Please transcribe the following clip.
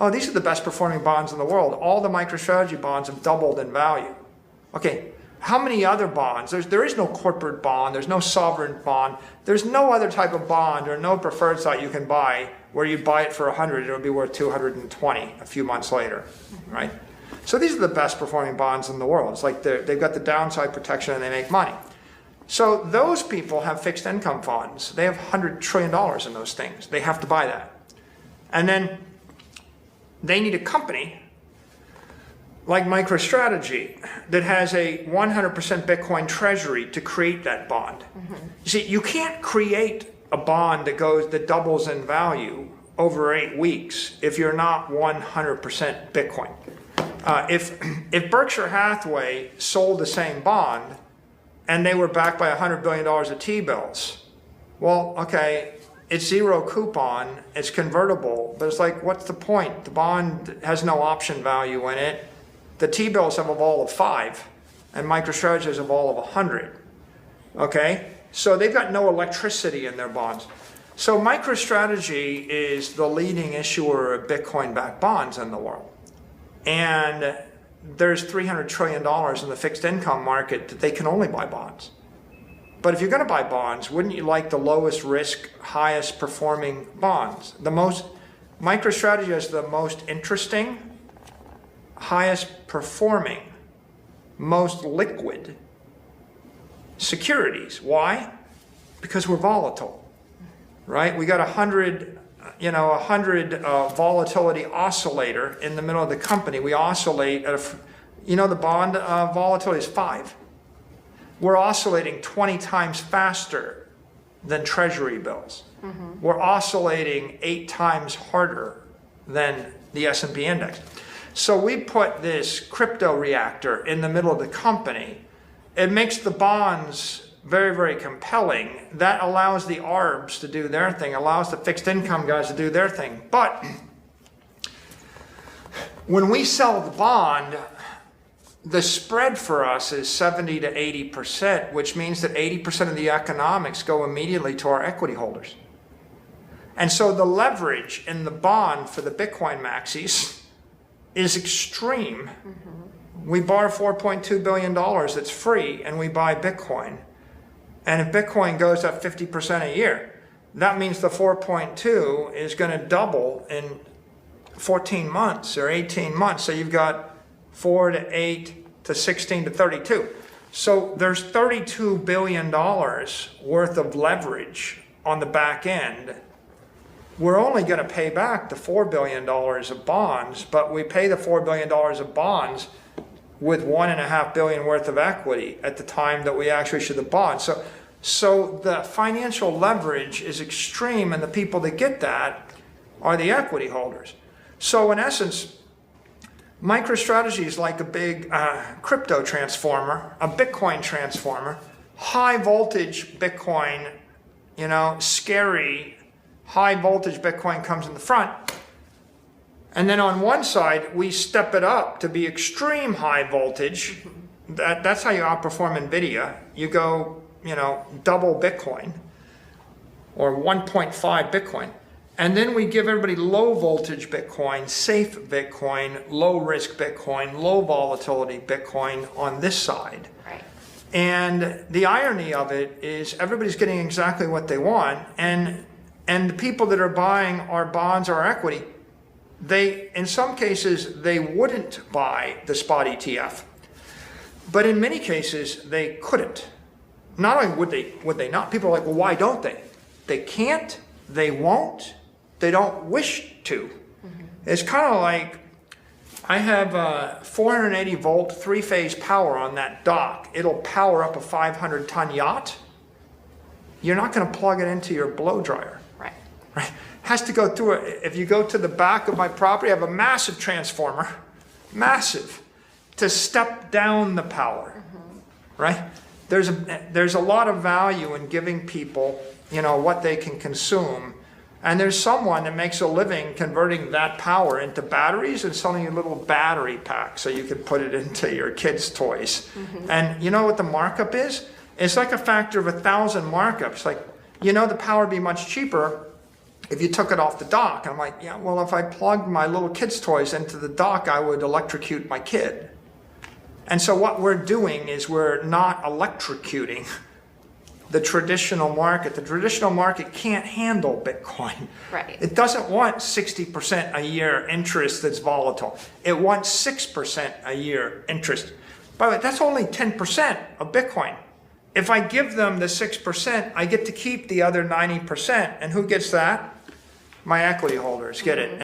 oh, these are the best performing bonds in the world. All the MicroStrategy bonds have doubled in value. Okay, how many other bonds? There is no corporate bond, there's no sovereign bond, there's no other type of bond or no preferred stock you can buy where you buy it for 100, it'll be worth 220 a few months later, right? So these are the best performing bonds in the world. It's like they've got the downside protection and they make money. So those people have fixed income funds. They have $100 trillion in those things. They have to buy that. And then they need a company like MicroStrategy that has a 100% Bitcoin treasury to create that bond. You see, you can't create a bond that doubles in value over 8 weeks if you're not 100% Bitcoin. If Berkshire Hathaway sold the same bond and they were backed by $100 billion of T-bills, well, okay, it's zero coupon, it's convertible, but it's like, what's the point? The bond has no option value in it. The T-bills have a vol of 5, and MicroStrategy has a vol of 100, okay? So they've got no electricity in their bonds. So MicroStrategy is the leading issuer of Bitcoin-backed bonds in the world. And there's $300 trillion in the fixed income market that they can only buy bonds. But if you're going to buy bonds, wouldn't you like the lowest risk, highest performing bonds? MicroStrategy has the most interesting, highest performing, most liquid securities. Why? Because we're volatile, right? We got 100 volatility oscillator in the middle of the company. We oscillate at the bond volatility is 5. We're oscillating 20 times faster than treasury bills. We're oscillating 8 times harder than the S&P index. So we put this crypto reactor in the middle of the company. It makes the bonds very, very compelling. That allows the ARBs to do their thing, allows the fixed income guys to do their thing. But when we sell the bond, the spread for us is 70 to 80%, which means that 80% of the economics go immediately to our equity holders. And so the leverage in the bond for the Bitcoin maxis is extreme. We borrow $4.2 billion that's free and we buy Bitcoin. And if Bitcoin goes up 50% a year, that means the 4.2 is going to double in 14 months or 18 months. So you've got 4 to 8 to 16 to 32. So there's $32 billion worth of leverage on the back end. We're only going to pay back the $4 billion of bonds, but we pay the $4 billion of bonds with $1.5 billion worth of equity at the time that we actually issue the bond. So the financial leverage is extreme, and the people that get that are the equity holders. So in essence, MicroStrategy is like a big crypto transformer, a Bitcoin transformer, high voltage Bitcoin, scary high voltage Bitcoin comes in the front. And then on one side, we step it up to be extreme high voltage. That's how you outperform Nvidia. You go, double Bitcoin or 1.5 Bitcoin. And then we give everybody low voltage Bitcoin, safe Bitcoin, low risk Bitcoin, low volatility Bitcoin on this side. Right. And the irony of it is everybody's getting exactly what they want. And the people that are buying our bonds or our equity, in some cases, they wouldn't buy the spot ETF. But in many cases, they couldn't. Not only would they not, people are like, well, why don't they? They can't, they won't, they don't wish to. It's kind of like, I have 480 volt 3-phase power on that dock. It'll power up a 500-ton yacht. You're not going to plug it into your blow dryer. Right? Has to go through it. If you go to the back of my property, I have a massive transformer, massive, to step down the power, right? There's a lot of value in giving people, what they can consume. And there's someone that makes a living converting that power into batteries and selling you a little battery pack so you can put it into your kids' toys. And you know what the markup is? It's like a factor of 1,000 markups. Like, the power would be much cheaper if you took it off the dock. I'm like, yeah, well, if I plugged my little kid's toys into the dock, I would electrocute my kid. And so what we're doing is we're not electrocuting the traditional market. The traditional market can't handle Bitcoin. Right. It doesn't want 60% a year interest that's volatile. It wants 6% a year interest. By the way, that's only 10% of Bitcoin. If I give them the 6%, I get to keep the other 90%. And who gets that? My equity holders get it.